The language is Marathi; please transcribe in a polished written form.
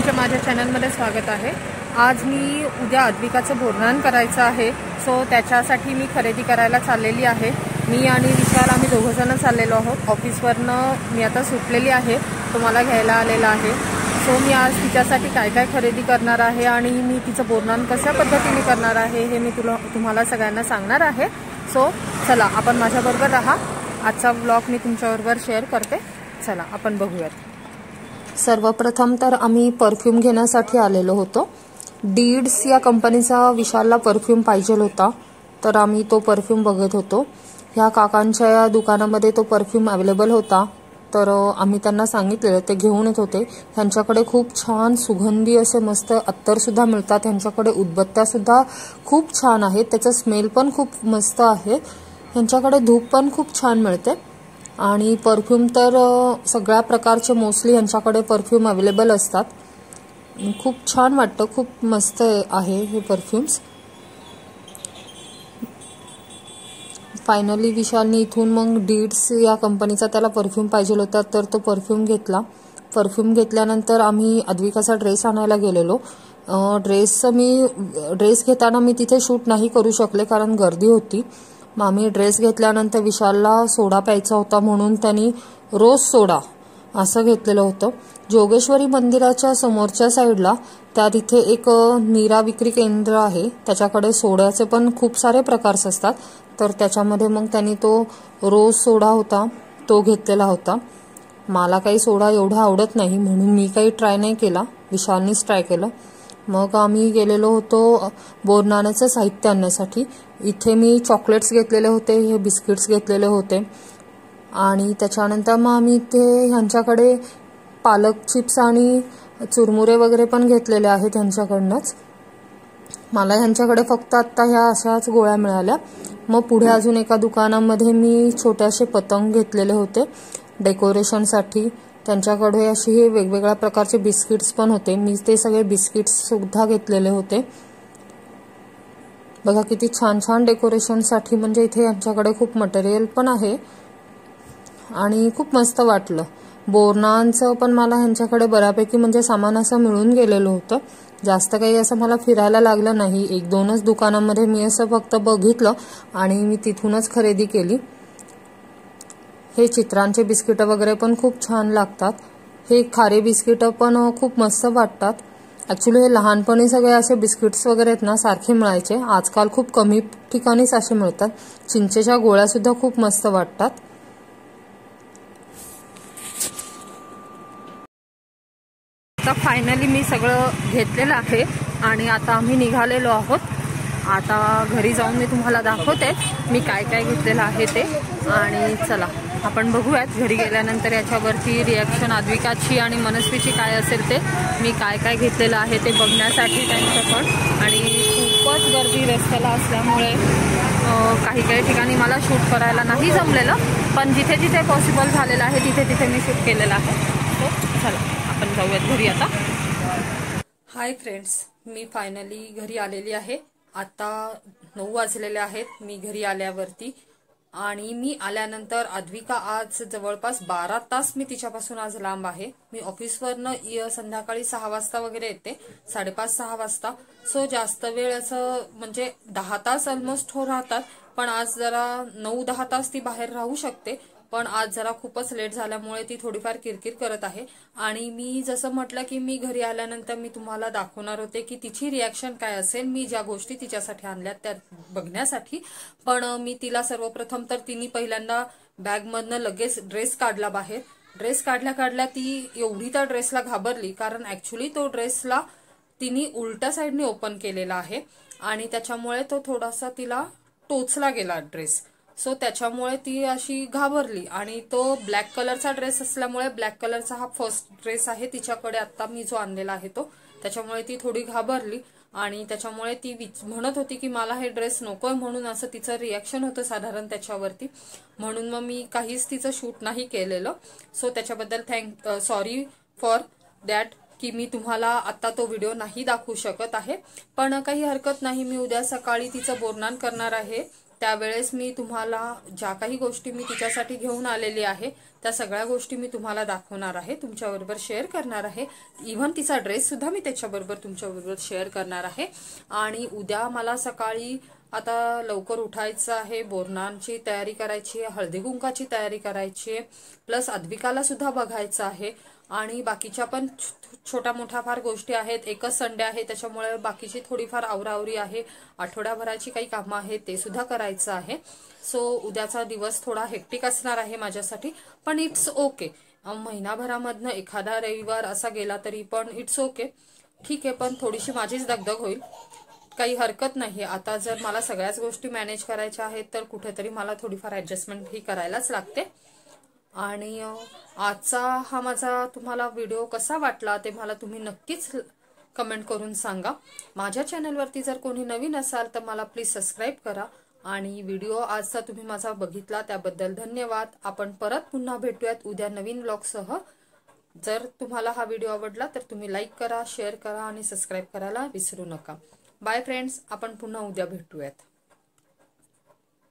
तुमचे माझ्या चॅनलमध्ये स्वागत आहे। आज मी उद्या अद्विकाचं बोरनान करायचं आहे, सो त्याच्यासाठी मी खरेदी करायला चाललेली आहे। मी आणि विशाल आम्ही दोघं जण चाललेलो आहोत। ऑफिसवरनं मी आता सुटलेली आहे, तो मला घ्यायला आलेला आहे। सो मी आज तिच्यासाठी काय काय खरेदी करणार आहे आणि मी तिचं बोरनान कशा पद्धतीने करणार आहे हे मी तुम्हाला सगळ्यांना सांगणार आहे। सो चला आपण माझ्याबरोबर राहा। आजचा व्लॉग मी तुमच्याबरोबर शेअर करते। चला आपण बघूयात। सर्वप्रथम तर आम्ही परफ्यूम घेण्यासाठी आलेलो होतो। डीड्स या कंपनीचा विशालला परफ्यूम पाहिजे होता, तर आम्ही तो परफ्यूम बघत होतो। ह्या काकांच्या दुकानामध्ये तो परफ्यूम अवेलेबल होता, तर आम्ही त्यांना सांगितलेलं ते घेऊन येत होते। ह्यांच्याकडे खूप छान सुगंधी असे मस्त अत्तर सुद्धा मिळतात। ह्यांच्याकडे उदबत्त्या सुद्धा खूप छान आहेत, त्याचा स्मेल पण खूप मस्त आहे। ह्यांच्याकडे धूप पण खूप छान मिळते आणि परफ्यूम तर सगळ्या प्रकारचे मोस्टली यांच्याकडे परफ्यूम अवेलेबल असतात। खूप छान वाटतं, खूप मस्त आहे हे परफ्यूम्स। फायनली विशालने इथून मग डीड्स या कंपनीचा त्याला परफ्यूम पाहिजे होता, तर तो परफ्यूम घेतला। परफ्यूम घेतल्यानंतर आम्ही अद्विकाचा ड्रेस आणायला गेलेलो। ड्रेस घेताना मी तिथे शूट नाही करू शकले कारण गर्दी होती। मग आम्ही ड्रेस घेतल्यानंतर विशालला सोडा प्यायचा होता, म्हणून त्यांनी रोज सोडा असं घेतलेलं होतं। जोगेश्वरी मंदिराच्या समोरच्या साईडला त्या तिथे एक नीरा विक्री केंद्र आहे, त्याच्याकडे सोड्याचे पण खूप सारे प्रकार असतात, तर त्याच्यामध्ये मग त्यांनी तो रोज सोडा होता तो घेतलेला होता। मला काही सोडा एवढा आवडत नाही म्हणून मी काही ट्राय नाही केला, विशालनीच ट्राय केलं। मग आम्ही गेलेलो होतो बोरनानाचं साहित्य आणण्यासाठी। इथे मी चॉकलेट्स घेतलेले होते, हे बिस्किट्स घेतलेले होते आणि त्याच्यानंतर मग आम्ही इथे ह्यांच्याकडे पालक चिप्स आणि चुरमुरे वगैरे पण घेतलेले आहेत ह्यांच्याकडनंच। मला ह्यांच्याकडे फक्त आत्ता ह्या अशाच गोळ्या मिळाल्या। मग पुढे अजून एका दुकानामध्ये मी छोटेसे पतंग घेतलेले होते डेकोरेशनसाठी। त्यांच्याकडे अशी हे वेगवेगळ्या प्रकारचे बिस्किट्स पण होते, मी ते सगळे बिस्किट्स सुद्धा घेतलेले होते। बघा किती छान छान डेकोरेशनसाठी, म्हणजे इथे यांच्याकडे खूप मटेरियल पण आहे आणि खूप मस्त वाटलं। बोरनानचं पण मला ह्यांच्याकडे बऱ्यापैकी म्हणजे सामान असं मिळून गेलेलं होतं, जास्त काही असं मला फिरायला लागलं नाही। एक दोनच दुकानांमध्ये मी असं फक्त बघितलं आणि मी तिथूनच खरेदी केली। हे चित्रांचे बिस्किट वगैरे पण खूप छान लागतात, हे खारे बिस्किट पण खूप मस्त वाटतात। ॲक्च्युली हे लहानपणी सगळे असे बिस्किट्स वगैरे आहेत ना सारखे मिळायचे, आजकाल खूप कमी ठिकाणीच असे मिळतात। चिंचेच्या गोळ्या सुद्धा खूप मस्त वाटतात। आता फायनली मी सगळं घेतलेलं आहे आणि आता आम्ही निघालेलो आहोत। आता घरी जाऊन मी तुम्हाला दाखवते मी काय काय घेतलेलं आहे ते, आणि चला आपण बघूयात घरी गेल्यानंतर याच्यावरती रिॲक्शन अद्विकाची आणि मनस्वीची काय असेल ते। मी काय काय घेतलेलं आहे ते बघण्यासाठी त्यांचं पण, आणि खूपच गर्दी रस्त्याला असल्यामुळे काही ठिकाणी मला शूट करायला नाही जमलेलं, पण जिथे जिथे पॉसिबल झालेलं आहे तिथे तिथे मी शूट केलेलं आहे। तो चला आपण जाऊयात घरी आता। हाय फ्रेंड्स, मी फायनली घरी आलेली आहे। आता 9 वाजलेले आहेत मी घरी आल्यावरती, आणि मी आल्यानंतर अद्विका आज जवळपास 12 तास मी तिच्यापासून आज लांब आहे। मी ऑफिसवरनं संध्याकाळी 6 वाजता वगैरे येते, 5:30-6 वाजता। सो जास्त वेळ असं म्हणजे 10 तास ऑलमोस्ट हो राहतात, पण आज जरा 9-10 तास ती बाहेर राहू शकते, पण आज जरा खूपच लेट झाल्यामुळे ती थोडीफार किरकिर करत आहे। आणि मी जसं म्हटलं की मी घरी आल्यानंतर मी तुम्हाला दाखवणार होते की तिची रिॲक्शन काय असेल मी ज्या गोष्टी तिच्यासाठी आणल्यात त्या बघण्यासाठी। पण मी तिला सर्वप्रथम तर तिने पहिल्यांदा बॅगमधनं लगेच ड्रेस काढला बाहेर। ड्रेस काढल्या ती एवढी त्या ड्रेसला घाबरली, कारण ऍक्च्युली तो ड्रेसला तिने उलट्या साईडने ओपन केलेला आहे आणि त्याच्यामुळे तो थोडासा तिला टोचला गेला ड्रेस। सो त्याच्यामुळे ती अशी घाबरली, आणि तो ब्लॅक कलरचा ड्रेस असल्यामुळे, ब्लॅक कलरचा हा फर्स्ट ड्रेस आहे तिच्याकडे आता मी जो आणलेला आहे तो, त्याच्यामुळे ती थोडी घाबरली आणि त्याच्यामुळे ती म्हणत होती की मला हे ड्रेस नकोय, म्हणून असं तिचं रिॲक्शन होतं साधारण त्याच्यावरती। म्हणून मग मी काहीच तिचं शूट नाही केलेलं। सो त्याच्याबद्दल सॉरी फॉर दॅट की मी तुम्हाला आता तो व्हिडिओ नाही दाखवू शकत आहे, पण काही हरकत नाही। मी उद्या सकाळी तिचं बोरनान करणार आहे त्यावेळेस मी तुम्हाला ज्या काही गोष्टी मी तिच्यासाठी घेऊन आलेली आहे त्या सगळ्या गोष्टी मी तुम्हाला दाखवणार आहे, तुमच्याबरोबर शेअर करणार आहे. इव्हन तिचा ड्रेस सुद्धा मी त्याच्याबरोबर तुमच्याबरोबर शेअर करणार आहे. आणि उद्या मला सकाळी आता लवकर उठायचं आहे, बोरनांची तयारी करायची आहे, हळदी कुंकाची तयारी करायची आहे, प्लस अद्विकाला सुद्धा बघायचं आहे. आणि बाकीच्या पण छोट्या मोठ्या फार गोष्टी आहेत. एकच संडे आहे त्याच्यामुळे बाकीची थोडीफार आवरावरी आहे. आठवड्याभराची काही कामं आहेत ते सुद्धा करायचं आहे. सो उद्याचा दिवस थोडा हेक्टिक असणार आहे माझ्यासाठी, पण इट्स ओके. महिनाभरामधनं एखादा रविवार असा गेला तरी पण इट्स ओके, ठीक आहे. पण थोडीशी माझीच दगदग होईल, काही हरकत नाही. आता जर मला सगळ्याच गोष्टी मॅनेज करायच्या आहेत तर कुठेतरी मला थोडीफार ऍडजस्टमेंट ही करायलाच लागते. आणि आजचा हा माझा तुम्हाला व्हिडिओ कसा वाटला ते मला तुम्ही नक्कीच कमेंट करून सांगा. माझ्या चॅनलवरती जर कोणी नवीन असाल तर मला प्लीज सबस्क्राईब करा. आणि व्हिडिओ आजचा तुम्ही माझा बघितला त्याबद्दल धन्यवाद. आपण परत पुन्हा भेटूयात उद्या नवीन ब्लॉगसह. जर तुम्हाला हा व्हिडिओ आवडला तर तुम्ही लाईक करा, शेअर करा आणि सबस्क्राईब करायला विसरू नका. बाय फ्रेंड्स, आपण पुन्हा उद्या भेटूयात.